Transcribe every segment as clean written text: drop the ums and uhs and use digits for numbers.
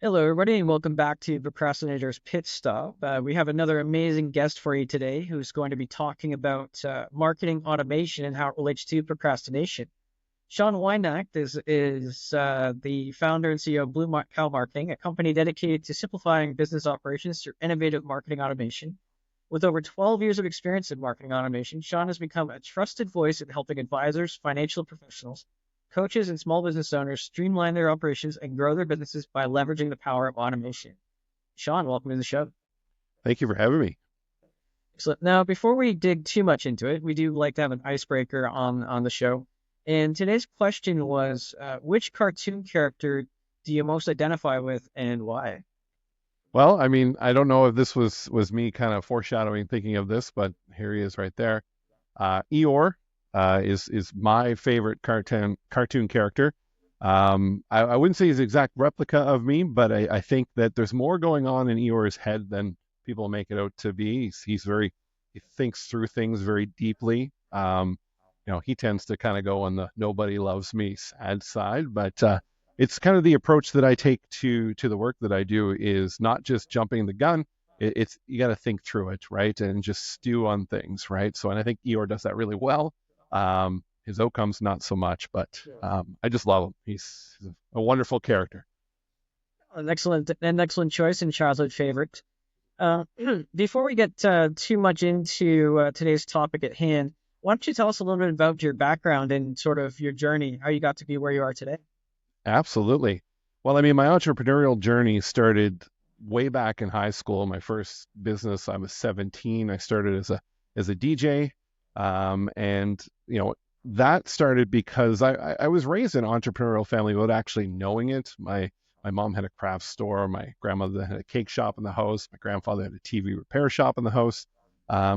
Hello, everybody, and welcome back to Procrastinator's Pit Stop. We have another amazing guest for you today who's going to be talking about marketing automation and how it relates to procrastination. Shaun Wynacht is the founder and CEO of Cow Marketing, a company dedicated to simplifying business operations through innovative marketing automation. With over 12 years of experience in marketing automation, Shaun has become a trusted voice in helping advisors, financial professionals, coaches, and small business owners streamline their operations and grow their businesses by leveraging the power of automation. Shaun, welcome to the show. Thank you for having me. Excellent. Now, before we dig too much into it, we do like to have an icebreaker on the show. And today's question was, which cartoon character do you most identify with and why? Well, I don't know if this was me kind of foreshadowing thinking of this, but here he is right there. Eeyore is my favorite cartoon character. I wouldn't say he's an exact replica of me, but I think that there's more going on in Eeyore's head than people make it out to be. He thinks through things very deeply. He tends to kind of go on the nobody loves me sad side, but it's kind of the approach that I take to the work that I do is not just jumping the gun. It's you got to think through it, right, and just stew on things, right. And I think Eeyore does that really well. His outcomes not so much, but I just love him. He's a wonderful character. An excellent choice and childhood favorite. Uh, Before we get too much into today's topic at hand, why don't you tell us a little bit about your background and sort of your journey, how you got to be where you are today? Absolutely. Well, my entrepreneurial journey started way back in high school. My first business, I was 17. I started as a DJ, and that started because I was raised in an entrepreneurial family without actually knowing it. My mom had a craft store. My grandmother had a cake shop in the house. My grandfather had a TV repair shop in the house.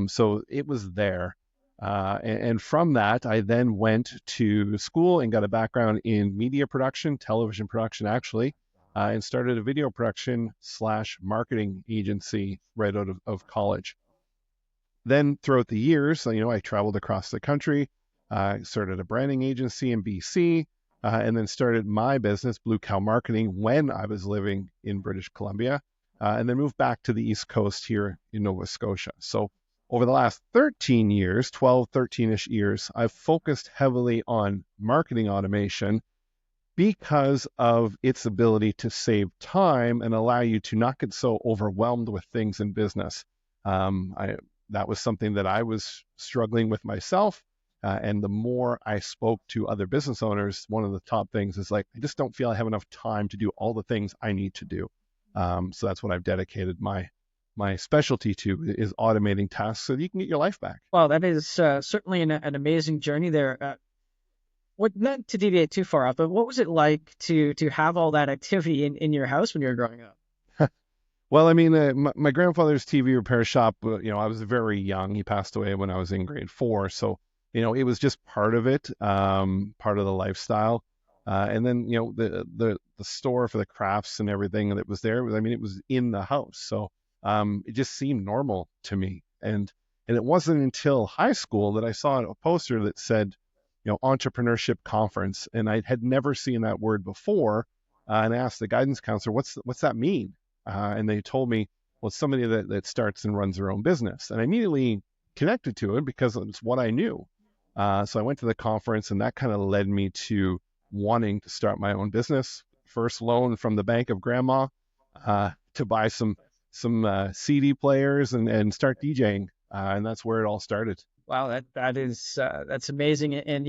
So it was there. And from that, I then went to school and got a background in media production, television production, actually, and started a video production slash marketing agency right out of college. Then throughout the years, I traveled across the country, started a branding agency in BC, and then started my business, Blue Cow Marketing, when I was living in British Columbia, and then moved back to the East Coast here in Nova Scotia. So over the last 13 years, 12, 13-ish years, I've focused heavily on marketing automation because of its ability to save time and allow you to not get so overwhelmed with things in business. That was something that I was struggling with myself. And the more I spoke to other business owners, one of the top things is like, I just don't feel I have enough time to do all the things I need to do. So that's what I've dedicated my specialty to is automating tasks so that you can get your life back. Well, that is certainly an amazing journey there. Not to deviate too far off, but what was it like to have all that activity in your house when you were growing up? Well, my grandfather's TV repair shop, I was very young. He passed away when I was in grade 4. So, it was just part of it, part of the lifestyle. And then, the store for the crafts and everything that was there, it was in the house. So it just seemed normal to me. And it wasn't until high school that I saw a poster that said, entrepreneurship conference. And I had never seen that word before. And I asked the guidance counselor, what's that mean? And they told me, well, it's somebody that starts and runs their own business. And I immediately connected to it because it's what I knew. So I went to the conference, and that kind of led me to wanting to start my own business. First loan from the bank of grandma to buy some CD players and start DJing. And that's where it all started. Wow, that's amazing, and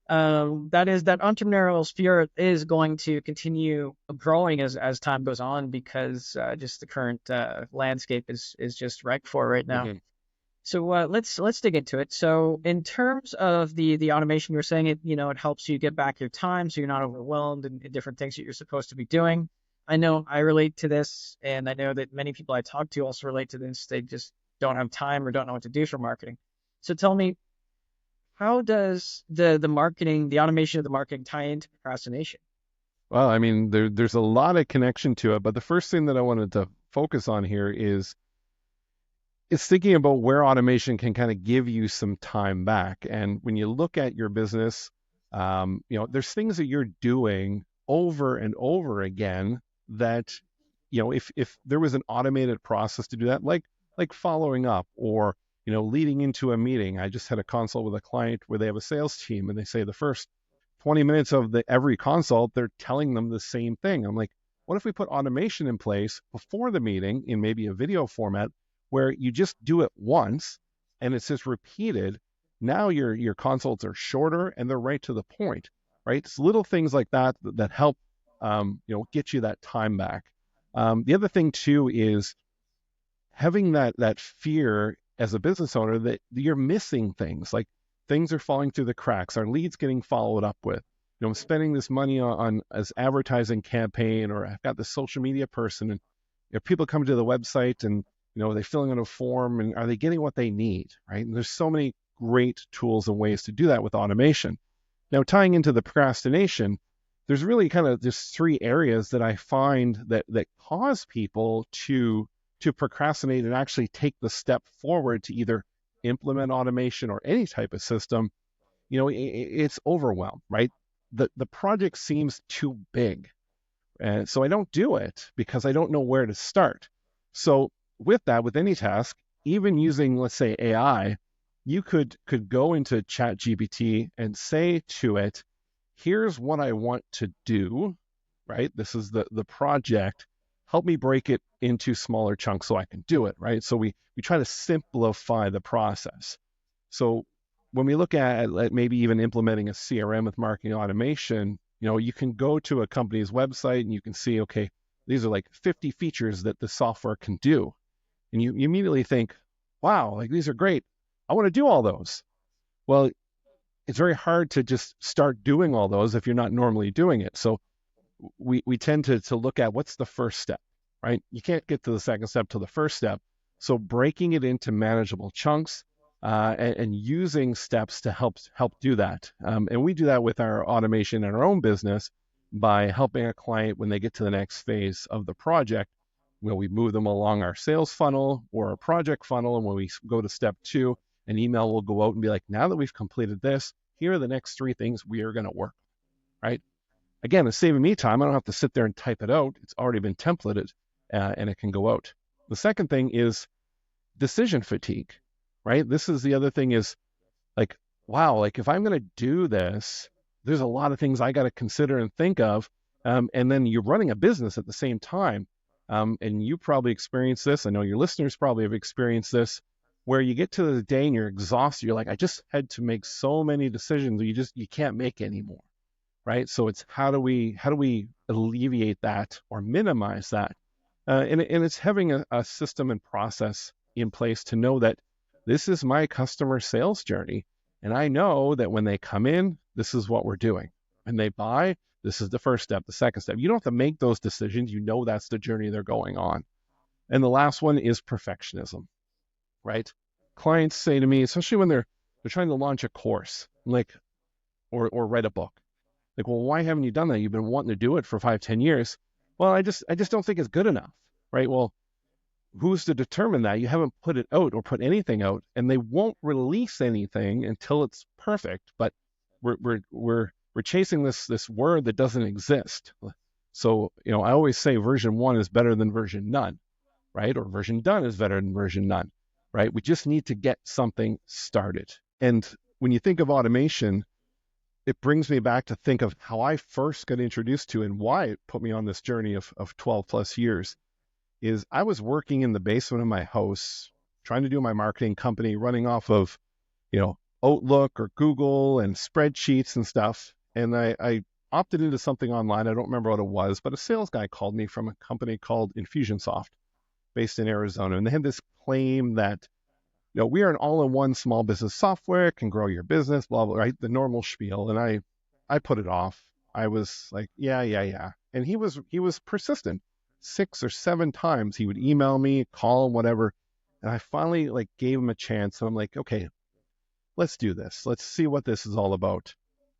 that entrepreneurial spirit is going to continue growing as time goes on because just the current landscape is just ripe for it right now. Mhm. So let's dig into it. So in terms of the automation, you were saying it helps you get back your time, so you're not overwhelmed in different things that you're supposed to be doing. I know I relate to this, and I know that many people I talk to also relate to this. They just don't have time or don't know what to do for marketing. So tell me, how does the automation of the marketing tie into procrastination? Well, there's a lot of connection to it, but the first thing that I wanted to focus on here is it's thinking about where automation can kind of give you some time back. And when you look at your business, there's things that you're doing over and over again that, if there was an automated process to do that, like following up or, leading into a meeting. I just had a consult with a client where they have a sales team and they say the first 20 minutes of every consult, they're telling them the same thing. I'm like, what if we put automation in place before the meeting in maybe a video format where you just do it once and it's just repeated? Now your consults are shorter and they're right to the point, right? It's little things like that help, get you that time back. The other thing too is having that fear as a business owner that you're missing things, like things are falling through the cracks. Our leads getting followed up with. I'm spending this money on as advertising campaign, or I've got this social media person, and if people come to the website and are they filling out a form and are they getting what they need, right? And there's so many great tools and ways to do that with automation. Now, tying into the procrastination, there's really kind of just three areas that I find that cause people to procrastinate and actually take the step forward to either implement automation or any type of system. It's overwhelmed, right? The project seems too big. And so I don't do it because I don't know where to start. So with any task, even using, let's say, AI, you could go into ChatGPT and say to it, here's what I want to do, right? This is the project. Help me break it into smaller chunks so I can do it, right? So we try to simplify the process. So when we look at maybe even implementing a CRM with marketing automation, you can go to a company's website and you can see, okay, these are like 50 features that the software can do. And you immediately think, wow, like these are great. I want to do all those. Well, it's very hard to just start doing all those if you're not normally doing it. So we tend to look at what's the first step, right? You can't get to the second step to the first step. So breaking it into manageable chunks and using steps to help do that. And we do that with our automation in our own business by helping a client when they get to the next phase of the project. We move them along our sales funnel or our project funnel. And when we go to step 2, an email will go out and be like, now that we've completed this, here are the next 3 things we are going to work, right? Again, it's saving me time. I don't have to sit there and type it out. It's already been templated and it can go out. The second thing is decision fatigue, right? This is the other thing is like, wow, like if I'm going to do this, there's a lot of things I got to consider and think of. And then you're running a business at the same time. And you probably experienced this. I know your listeners probably have experienced this, where you get to the day and you're exhausted. You're like, I just had to make so many decisions. You can't make any more, right? So it's how do we alleviate that or minimize that? And it's having a system and process in place to know that this is my customer sales journey. And I know that when they come in, this is what we're doing. And they buy, this is the first step, the second step. You don't have to make those decisions. You know that's the journey they're going on. And the last one is perfectionism, right? Clients say to me, especially when they're trying to launch a course, like, or write a book. Like, well, why haven't you done that? You've been wanting to do it for 5-10 years. Well, I just don't think it's good enough, right? Well, who's to determine that? You haven't put it out or put anything out, and they won't release anything until it's perfect. But we're chasing this word that doesn't exist. So, I always say version 1 is better than version none, right? Or version done is better than version none, right? We just need to get something started. And when you think of automation, it brings me back to think of how I first got introduced to and why it put me on this journey of 12 plus years. Is I was working in the basement of my house, trying to do my marketing company, running off of, Outlook or Google and spreadsheets and stuff. And I opted into something online. I don't remember what it was, but a sales guy called me from a company called Infusionsoft based in Arizona. And they had this claim that, we are an all-in-one small business software, can grow your business, blah, blah, right? The normal spiel. And I put it off. I was like, yeah. And he was persistent. 6 or 7 times he would email me, call, whatever. And I finally gave him a chance. And I'm like, okay, let's do this. Let's see what this is all about.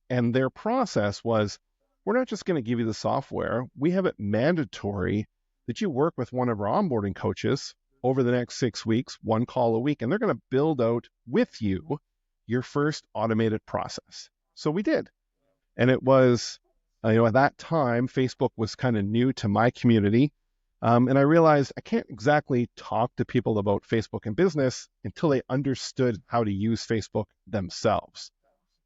And their process was, we're not just going to give you the software. We have it mandatory that you work with one of our onboarding coaches over the next 6 weeks, 1 call a week, and they're going to build out with you your first automated process. So we did. And it was At that time, Facebook was kind of new to my community. And I realized I can't exactly talk to people about Facebook and business until they understood how to use Facebook themselves.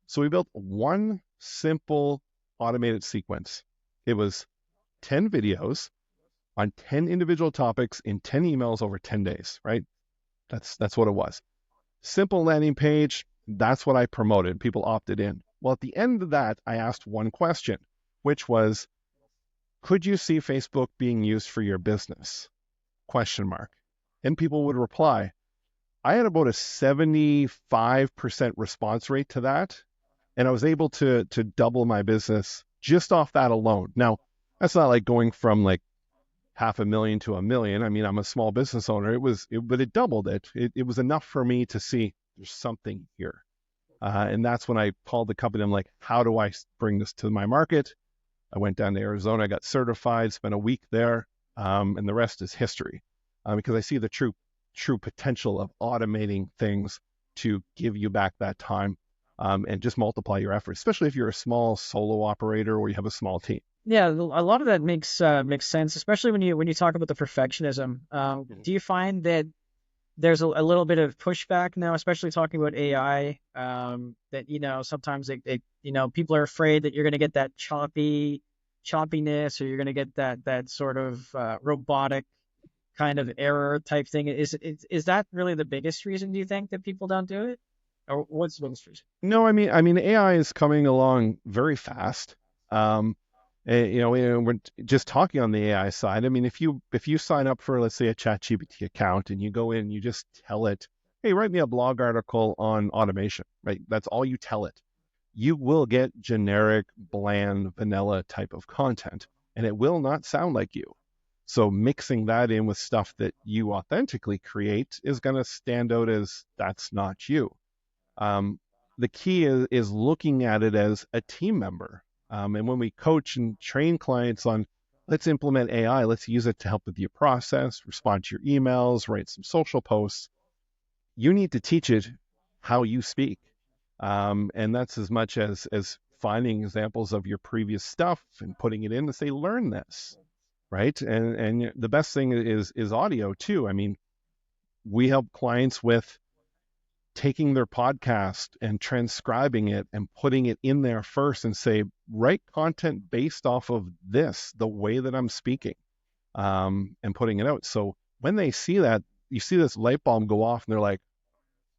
So we built one simple automated sequence. It was 10 videos on 10 individual topics in 10 emails over 10 days, right? That's what it was. Simple landing page. That's what I promoted. People opted in. Well, at the end of that, I asked one question, which was, could you see Facebook being used for your business? Question mark. And people would reply. I had about a 75% response rate to that. And I was able to double my business just off that alone. Now, that's not like going from like 500,000 to 1,000,000. I mean, I'm a small business owner. But it doubled it. It was enough for me to see there's something here. And that's when I called the company. I'm like, how do I bring this to my market? I went down to Arizona, I got certified, spent a week there, and the rest is history. Because I see the true potential of automating things to give you back that time, and just multiply your efforts, especially if you're a small solo operator or you have a small team. Yeah, a lot of that makes sense, especially when you talk about the perfectionism. Do you find that there's a little bit of pushback now, especially talking about AI, that, sometimes people are afraid that you're going to get that choppiness, or you're going to get that sort of robotic kind of error type thing. Is that really the biggest reason, do you think, that people don't do it? Or what's the biggest reason? No, I mean, AI is coming along very fast. We're just talking on the AI side. I mean, if you sign up for, let's say, a ChatGPT account, and you go in, you just tell it, hey, write me a blog article on automation, right? That's all you tell it. You will get generic, bland, vanilla type of content, and it will not sound like you. So mixing that in with stuff that you authentically create is going to stand out as that's not you. The key is looking at it as a team member. And when we coach and train clients on, let's implement AI, let's use it to help with your process, respond to your emails, write some social posts, you need to teach it how you speak. And that's as much as finding examples of your previous stuff and putting it in to say, learn this, right? And the best thing is audio too. I mean, we help clients with taking their podcast and transcribing it and putting it in there first, and say, write content based off of this, the way that I'm speaking, and putting it out. So when they see that, you see this light bulb go off, and they're like,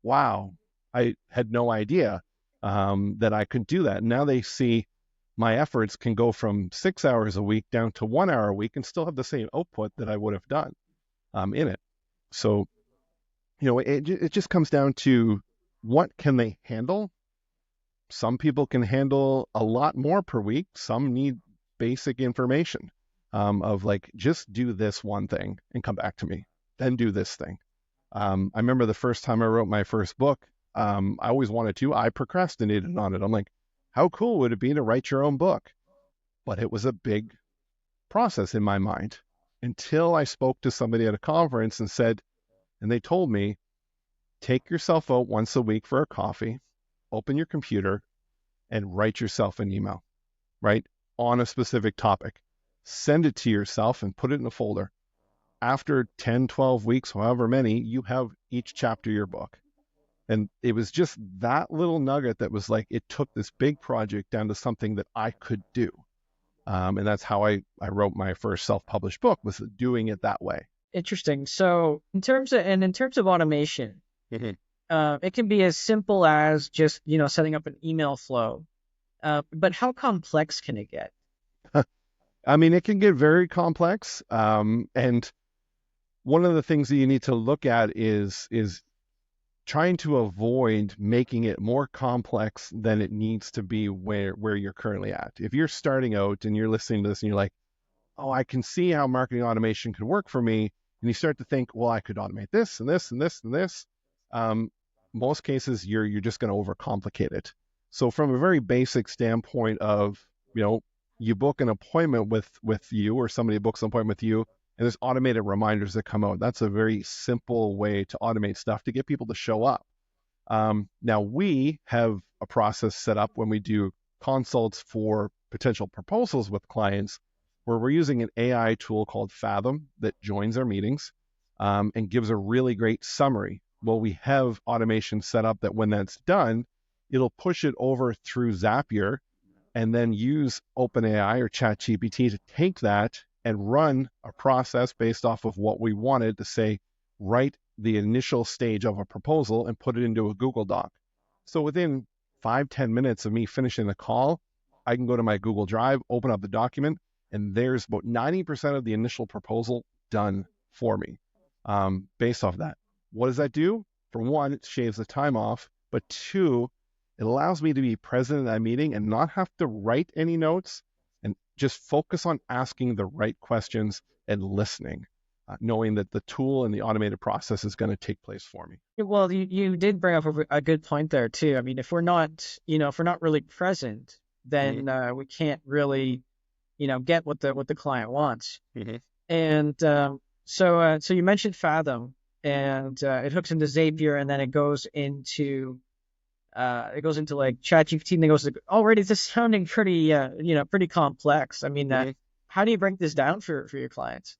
wow, I had no idea that I could do that. And now they see my efforts can go from 6 hours a week down to 1 hour a week and still have the same output that I would have done in it. So it just comes down to, what can they handle? Some people can handle a lot more per week. Some need basic information, of like, just do this one thing and come back to me, then do this thing. I remember the first time I wrote my first book, I always wanted to. I procrastinated on it. I'm like, how cool would it be to write your own book? But it was a big process in my mind, until I spoke to somebody at a conference and they told me, take yourself out once a week for a coffee, open your computer, and write yourself an email, right? On a specific topic. Send it to yourself and put it in a folder. After 10, 12 weeks, however many, you have each chapter of your book. And it was just that little nugget that was like, it took this big project down to something that I could do. And that's how I wrote my first self-published book, was doing it that way. Interesting. So in terms of automation, it can be as simple as just, setting up an email flow. But how complex can it get? I mean, it can get very complex. And one of the things that you need to look at is trying to avoid making it more complex than it needs to be where you're currently at. If you're starting out and you're listening to this and you're like, oh, I can see how marketing automation could work for me, and you start to think, well, I could automate this and this and this and this. Most cases, you're just going to overcomplicate it. So from a very basic standpoint of, you book an appointment with you, or somebody books an appointment with you, and there's automated reminders that come out. That's a very simple way to automate stuff to get people to show up. Now we have a process set up when we do consults for potential proposals with clients where we're using an AI tool called Fathom that joins our meetings and gives a really great summary. Well, we have automation set up that when that's done, it'll push it over through Zapier and then use OpenAI or ChatGPT to take that and run a process based off of what we wanted to say, write the initial stage of a proposal and put it into a Google Doc. So within 5-10 minutes of me finishing the call, I can go to my Google Drive, open up the document, and there's about 90% of the initial proposal done for me based off that. What does that do? For one, it shaves the time off, but two, it allows me to be present in that meeting and not have to write any notes and just focus on asking the right questions and listening, knowing that the tool and the automated process is going to take place for me. Well, you did bring up a good point there too. I mean, if we're not, if we're not really present, then we can't really, get what the client wants. Mm-hmm. And so you mentioned Fathom, and it hooks into Zapier, and then it goes into like ChatGPT, and it goes like, already this is sounding pretty pretty complex. I mean, how do you break this down for your clients?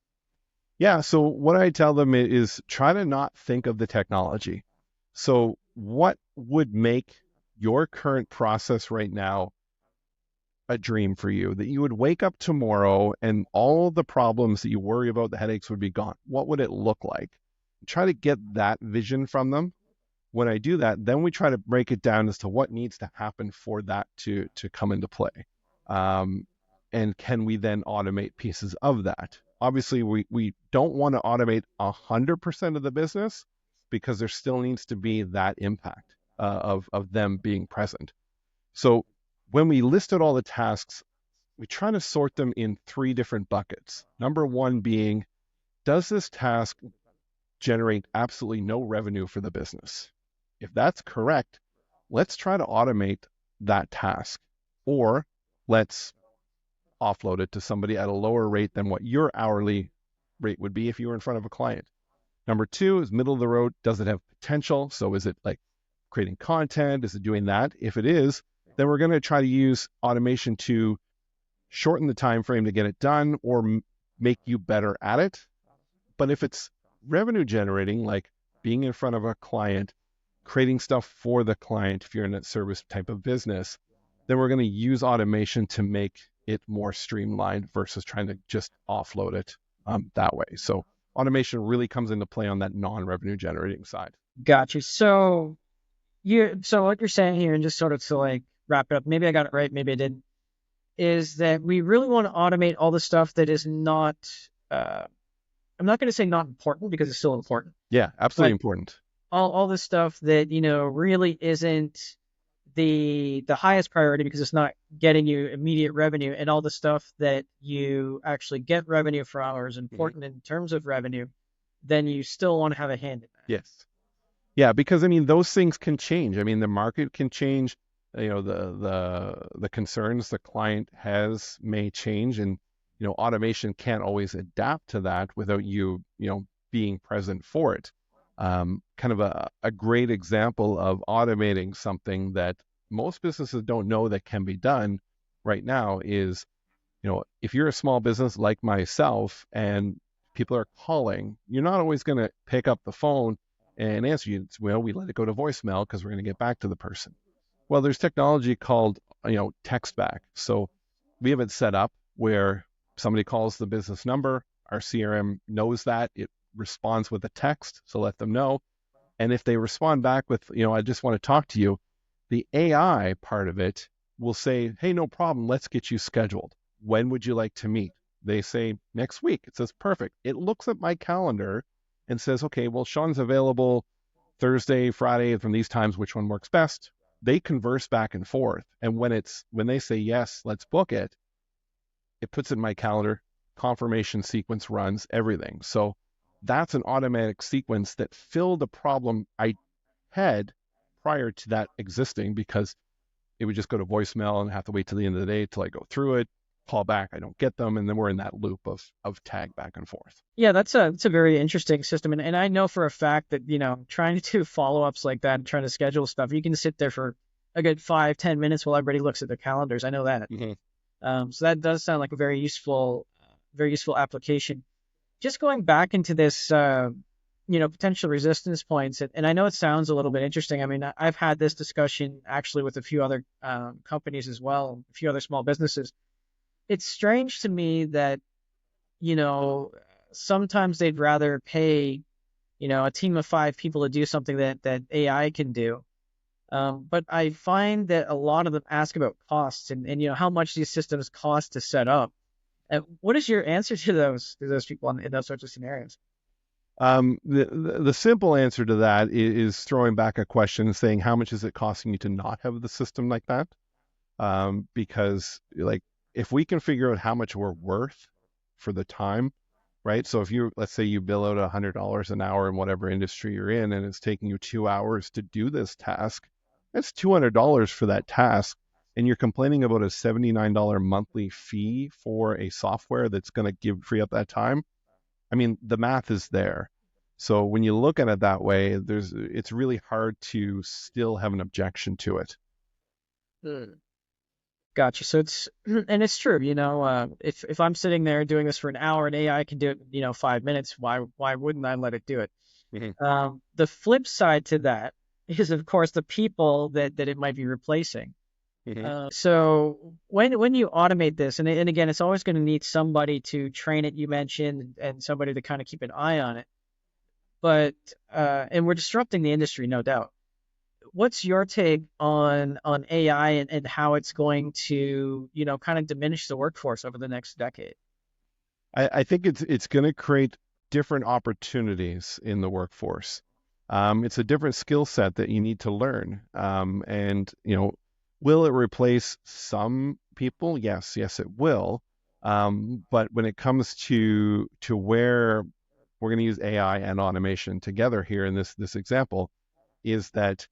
Yeah, so what I tell them is try to not think of the technology. So what would make your current process right now a dream for you? That you would wake up tomorrow and all the problems that you worry about, the headaches would be gone. What would it look like? Try to get that vision from them. When I do that, then we try to break it down as to what needs to happen for that to come into play. And can we then automate pieces of that? Obviously, we don't want to automate 100% of the business because there still needs to be that impact of them being present. So when we listed all the tasks, we try to sort them in 3 different buckets. Number 1 being, does this task generate absolutely no revenue for the business? If that's correct, let's try to automate that task, or let's offload it to somebody at a lower rate than what your hourly rate would be if you were in front of a client. Number 2 is middle of the road. Does it have potential? So is it like creating content? Is it doing that? If it is, then we're going to try to use automation to shorten the time frame to get it done or make you better at it. But if it's revenue generating, like being in front of a client, creating stuff for the client, if you're in a service type of business, then we're going to use automation to make it more streamlined versus trying to just offload it that way. So automation really comes into play on that non-revenue generating side. Gotcha. So what you're saying here, and just sort of to like wrap it up, maybe I got it right, maybe I didn't, is that we really want to automate all the stuff that is not, I'm not going to say not important because it's still important. Yeah, absolutely important. All the stuff that, really isn't the highest priority because it's not getting you immediate revenue, and all the stuff that you actually get revenue from or is important in terms of revenue, then you still want to have a hand in that. Yes. Yeah, because I mean, those things can change. I mean, the market can change, the concerns the client has may change, and, automation can't always adapt to that without you, being present for it. Kind of a great example of automating something that most businesses don't know that can be done right now is, if you're a small business like myself and people are calling, you're not always going to pick up the phone and answer you. Well, we let it go to voicemail because we're going to get back to the person. Well, there's technology called, text back. So we have it set up where somebody calls the business number, our CRM knows that, it responds with a text, so let them know. And if they respond back with, I just want to talk to you, the AI part of it will say, hey, no problem, let's get you scheduled. When would you like to meet? They say next week. It says perfect. It looks at my calendar and says, okay, well, Shaun's available Thursday, Friday, from these times, which one works best? They converse back and forth. And when they say, yes, let's book it, it puts it in my calendar, confirmation sequence runs, everything. So that's an automatic sequence that filled a problem I had prior to that existing, because it would just go to voicemail and have to wait till the end of the day till I go through it, call back, I don't get them, and then we're in that loop of tag back and forth. Yeah, that's a very interesting system, and I know for a fact that trying to do follow-ups like that and trying to schedule stuff, you can sit there for a good 5-10 minutes while everybody looks at their calendars. I know that. Hmm. So that does sound like a very useful application. Just going back into this, potential resistance points, and I know it sounds a little bit interesting. I mean, I've had this discussion actually with a few other companies as well, a few other small businesses. It's strange to me that, you know, sometimes they'd rather pay, a team of 5 people to do something that AI can do. But I find that a lot of them ask about costs and how much these systems cost to set up. What is your answer to those people in those sorts of scenarios? The simple answer to that is throwing back a question saying, how much is it costing you to not have the system like that? Because like if we can figure out how much we're worth for the time, right? So if you, let's say you bill out $100 an hour in whatever industry you're in, and it's taking you 2 hours to do this task, that's $200 for that task. And you're complaining about a $79 monthly fee for a software that's going to free up that time. I mean, the math is there. So when you look at it that way, it's really hard to still have an objection to it. Hmm. Gotcha. So and it's true, if I'm sitting there doing this for an hour and AI can do it, 5 minutes, why wouldn't I let it do it? Hmm. The flip side to that is, of course, the people that it might be replacing. Hmm. So when you automate this, and again, it's always going to need somebody to train it, you mentioned, and somebody to kind of keep an eye on it. But and we're disrupting the industry, no doubt. What's your take on AI and how it's going to, kind of diminish the workforce over the next decade? I think it's going to create different opportunities in the workforce. It's a different skill set that you need to learn. And will it replace some people? Yes, it will. But when it comes to where we're going to use AI and automation together here in this example, is that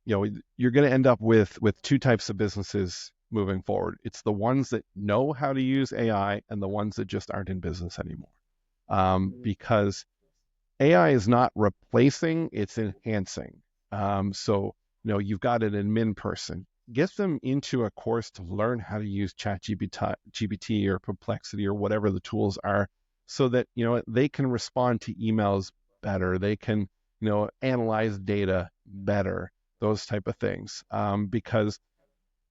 you're going to end up with two types of businesses moving forward. It's the ones that know how to use AI and the ones that just aren't in business anymore. Because AI is not replacing, it's enhancing. So you've got an admin person. Get them into a course to learn how to use ChatGPT or Perplexity or whatever the tools are, so that they can respond to emails better. They can analyze data better. Those type of things. Because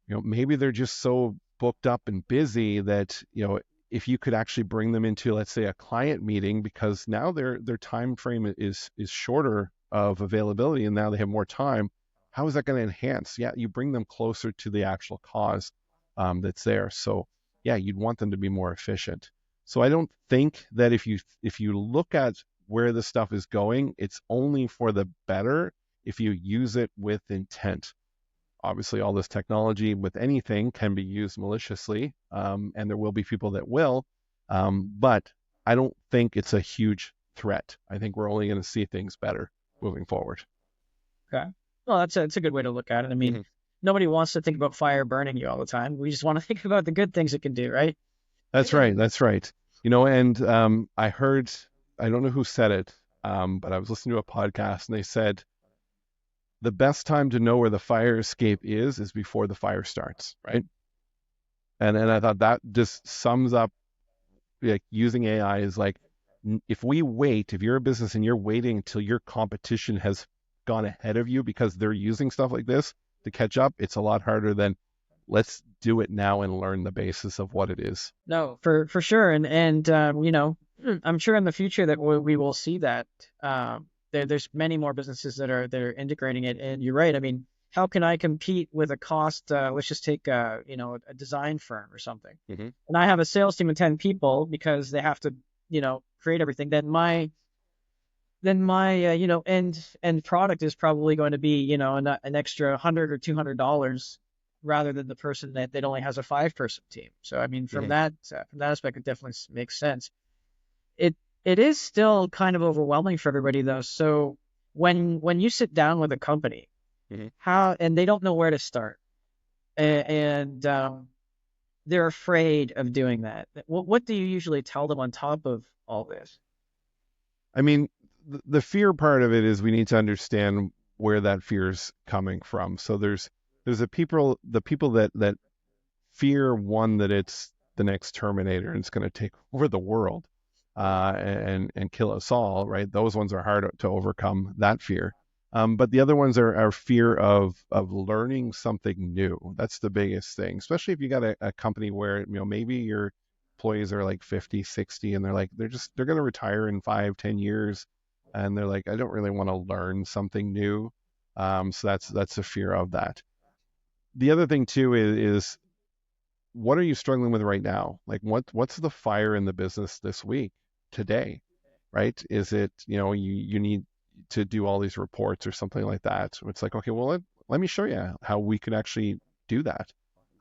maybe they're just so booked up and busy that if you could actually bring them into, let's say, a client meeting, because now their time frame is shorter of availability and now they have more time. How is that going to enhance? Yeah, you bring them closer to the actual cause that's there. So yeah, you'd want them to be more efficient. So I don't think that if you look at where the stuff is going, it's only for the better if you use it with intent. Obviously, all this technology with anything can be used maliciously, and there will be people that will. But I don't think it's a huge threat. I think we're only going to see things better moving forward. Okay. Well, that's a good way to look at it. I mean, Hmm. nobody wants to think about fire burning you all the time. We just want to think about the good things it can do, right? That's right. That's right. And I heard, I don't know who said it, but I was listening to a podcast and they said the best time to know where the fire escape is before the fire starts, right? And I thought that just sums up, like, using AI is like, if you're a business and you're waiting until your competition has gone ahead of you because they're using stuff like this to catch up, it's a lot harder than let's do it now and learn the basis of what it is. No, for sure, and I'm sure in the future that we will see that. There's many more businesses that are integrating it, and you're right. I mean, how can I compete with a cost? Let's just take a design firm or something, Hmm. and I have a sales team of 10 people because they have to create everything. Then my end product is probably going to be an extra $100 or $200 rather than the person that only has a 5-person team. So I mean, from Hmm. that aspect, it definitely makes sense. It is still kind of overwhelming for everybody though. So when you sit down with a company, Hmm. how and they don't know where to start, and they're afraid of doing that. What do you usually tell them on top of all this? I mean, the fear part of it is we need to understand where that fear is coming from. So there's there's the people that fear one that it's the next Terminator and it's going to take over the world and kill us all, right? Those ones are hard to overcome that fear. But the other ones are fear of learning something new. That's the biggest thing, especially if you got a company where maybe your employees are like 50, 60, and they're going to retire in 5, 10 years, and they're like, I don't really want to learn something new. So that's a fear of that. The other thing too is what are you struggling with right now? Like what's the fire in the business this week, today, right? Is it, you need to do all these reports or something like that? It's like, okay, well, let me show you how we could actually do that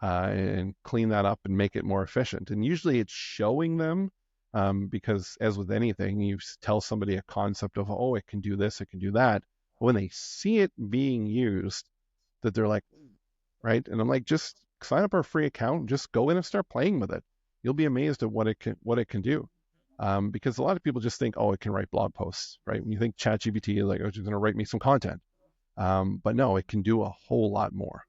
and clean that up and make it more efficient. And usually it's showing them because as with anything, you tell somebody a concept of, oh, it can do this, it can do that. But when they see it being used, that they're like, right? And I'm like, just sign up our free account, just go in and start playing with it. You'll be amazed at what it can do. Because a lot of people just think, oh, it can write blog posts, right? When you think ChatGPT is like, oh, it's going to write me some content. But no, it can do a whole lot more.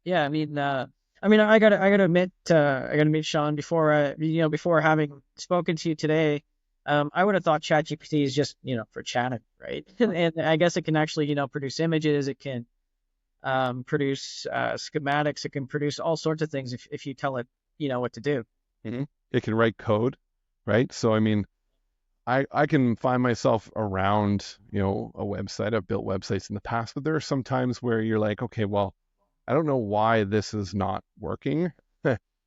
Yeah, I gotta admit, Sean, before having spoken to you today, I would have thought ChatGPT is just, for chatting, right? And I guess it can actually, produce images, it can produce schematics, it can produce all sorts of things if you tell it, what to do. Mm-hmm. It can write code, right? So I mean, I can find myself around, a website. I've built websites in the past, but there are some times where you're like, okay, well, I don't know why this is not working.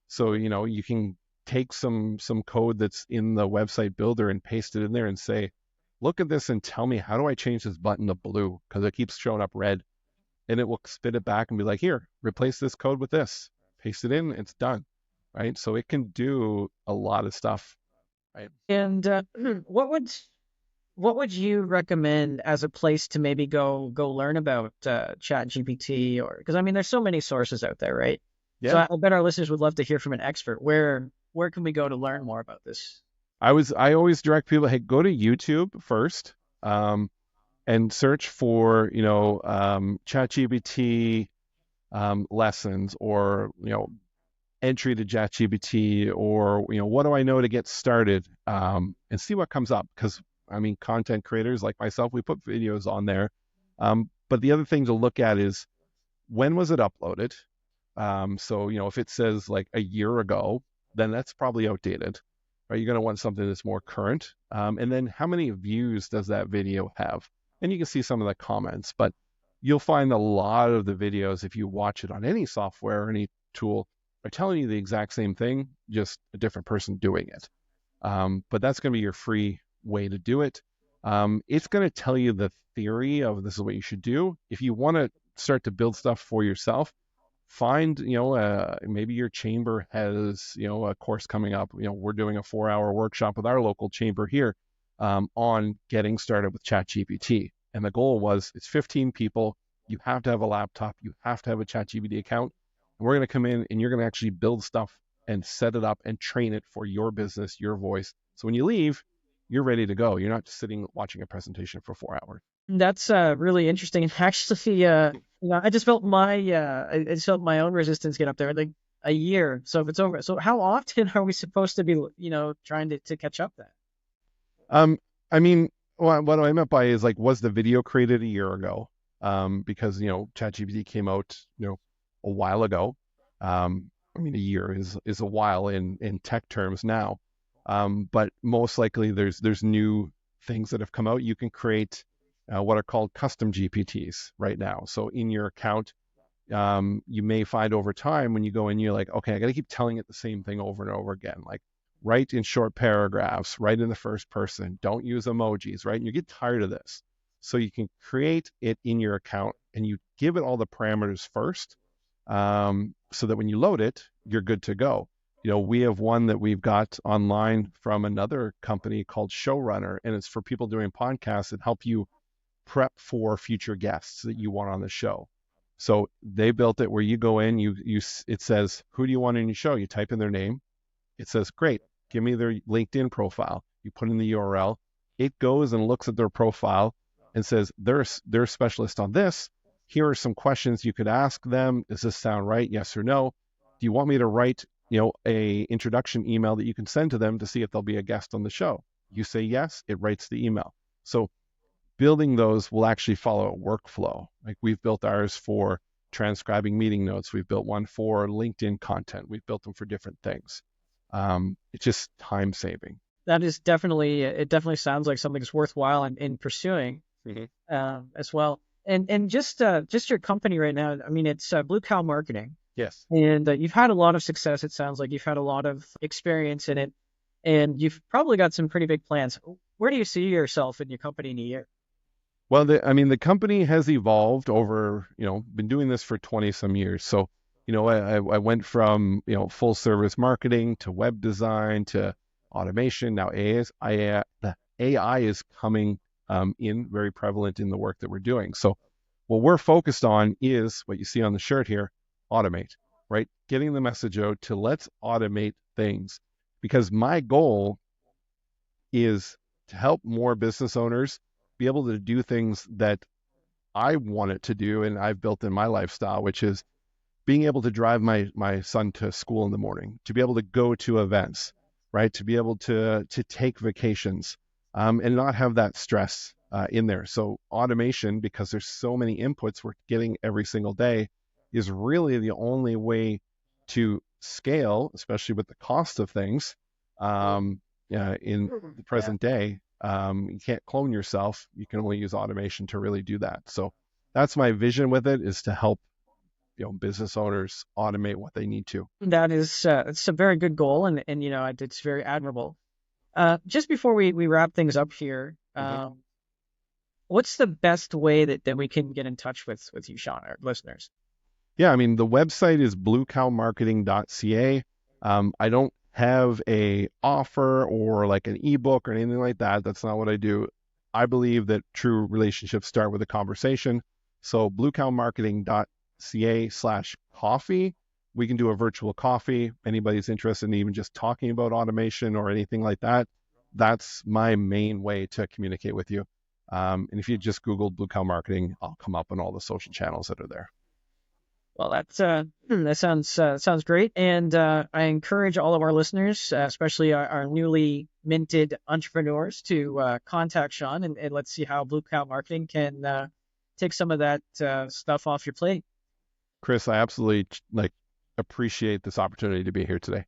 So, you can take some code that's in the website builder and paste it in there and say, look at this and tell me, how do I change this button to blue? Because it keeps showing up red. And it will spit it back and be like, here, replace this code with this. Paste it in, it's done. Right. So it can do a lot of stuff. Right. And what would you recommend as a place to maybe go learn about ChatGPT, or because there's so many sources out there, right? So Yeah. I bet our listeners would love to hear from an expert. Where can we go to learn more about this? I always direct people, hey, go to YouTube first. And search for, ChatGPT lessons, or, entry to ChatGPT, or, what do I know to get started, and see what comes up. Because, content creators like myself, we put videos on there. But the other thing to look at is, when was it uploaded? So, if it says like a year ago, then that's probably outdated, right? You're going to want something that's more current. And then how many views does that video have? And you can see some of the comments, but you'll find a lot of the videos, if you watch it on any software or any tool, are telling you the exact same thing, just a different person doing it. But that's going to be your free way to do it. It's going to tell you the theory of this is what you should do. If you want to start to build stuff for yourself, find, maybe your chamber has, a course coming up. We're doing a 4-hour workshop with our local chamber here on getting started with ChatGPT. And the goal was, it's 15 people. You have to have a laptop. You have to have a ChatGPT account. And we're going to come in and you're going to actually build stuff and set it up and train it for your business, your voice. So when you leave, you're ready to go. You're not just sitting watching a presentation for 4 hours. That's really interesting. And actually, I just felt I just felt my own resistance get up there, like a year. So if it's over, so how often are we supposed to be, trying to catch up then? Um, I mean, what I meant by is, like, was the video created a year ago? Because, ChatGPT came out, a while ago. A year is a while in tech terms now. But most likely there's new things that have come out. You can create what are called custom GPTs right now. So in your account, you may find over time when you go in, you're like, okay, I got to keep telling it the same thing over and over again. Like, write in short paragraphs, write in the first person, don't use emojis, right? And you get tired of this. So you can create it in your account and you give it all the parameters first, so that when you load it, you're good to go. We have one that we've got online from another company called Showrunner, and it's for people doing podcasts that help you prep for future guests that you want on the show. So they built it where you go in, it says, who do you want in your show? You type in their name. It says, great, give me their LinkedIn profile. You put in the URL. It goes and looks at their profile and says, they're a specialist on this. here are some questions you could ask them. Does this sound right? Yes or no? Do you want me to write, a introduction email that you can send to them to see if they'll be a guest on the show? You say yes, it writes the email. So building those will actually follow a workflow. Like we've built ours for transcribing meeting notes. We've built one for LinkedIn content. We've built them for different things. It's just time saving. That is definitely, it definitely sounds like something that's worthwhile in pursuing as well. And just your company right now, I mean, it's Blue Cow Marketing. Yes. And you've had a lot of success. It sounds like you've had a lot of experience in it, and you've probably got some pretty big plans. Where do you see yourself in your company in a year? Well, the company has evolved over, been doing this for 20 some years. So, I went from, full service marketing to web design to automation. Now AI is coming in very prevalent in the work that we're doing. So what we're focused on is what you see on the shirt here, automate, right? Getting the message out to let's automate things, because my goal is to help more business owners be able to do things that I want it to do and I've built in my lifestyle, which is being able to drive my son to school in the morning, to be able to go to events, right? To be able to take vacations, and not have that stress in there. So automation, because there's so many inputs we're getting every single day, is really the only way to scale, especially with the cost of things in the present day. You can't clone yourself. You can only use automation to really do that. So that's my vision with it, is to help business owners automate what they need to. That is, it's a very good goal, and it's very admirable. Just before we wrap things up here, what's the best way that we can get in touch with you, Shaun, our listeners? Yeah, I mean, the website is bluecowmarketing.ca. I don't have a offer or like an ebook or anything like that. That's not what I do. I believe that true relationships start with a conversation. So bluecowmarketing.ca/coffee. We can do a virtual coffee. Anybody's interested in even just talking about automation or anything like that, that's my main way to communicate with you. And if you just Google Blue Cow Marketing, I'll come up on all the social channels that are there. Well, that sounds great, and I encourage all of our listeners, especially our newly minted entrepreneurs, to contact Shaun, and let's see how Blue Cow Marketing can take some of that stuff off your plate. Chris, I absolutely appreciate this opportunity to be here today.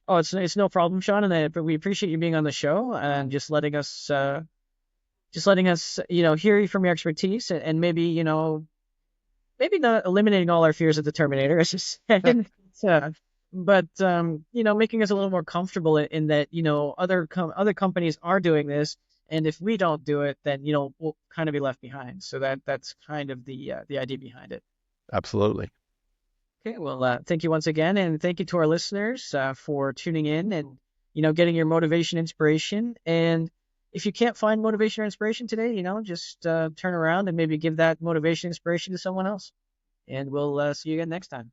Oh, it's no problem, Shaun, but we appreciate you being on the show and just letting us hear from your expertise, and maybe maybe not eliminating all our fears of the Terminator, as you said, but making us a little more comfortable in that other companies are doing this, and if we don't do it, then we'll kind of be left behind. So that's kind of the idea behind it. Absolutely. Okay, well, thank you once again, and thank you to our listeners for tuning in and getting your motivation, inspiration. And if you can't find motivation or inspiration today, just turn around and maybe give that motivation, inspiration to someone else. And we'll see you again next time.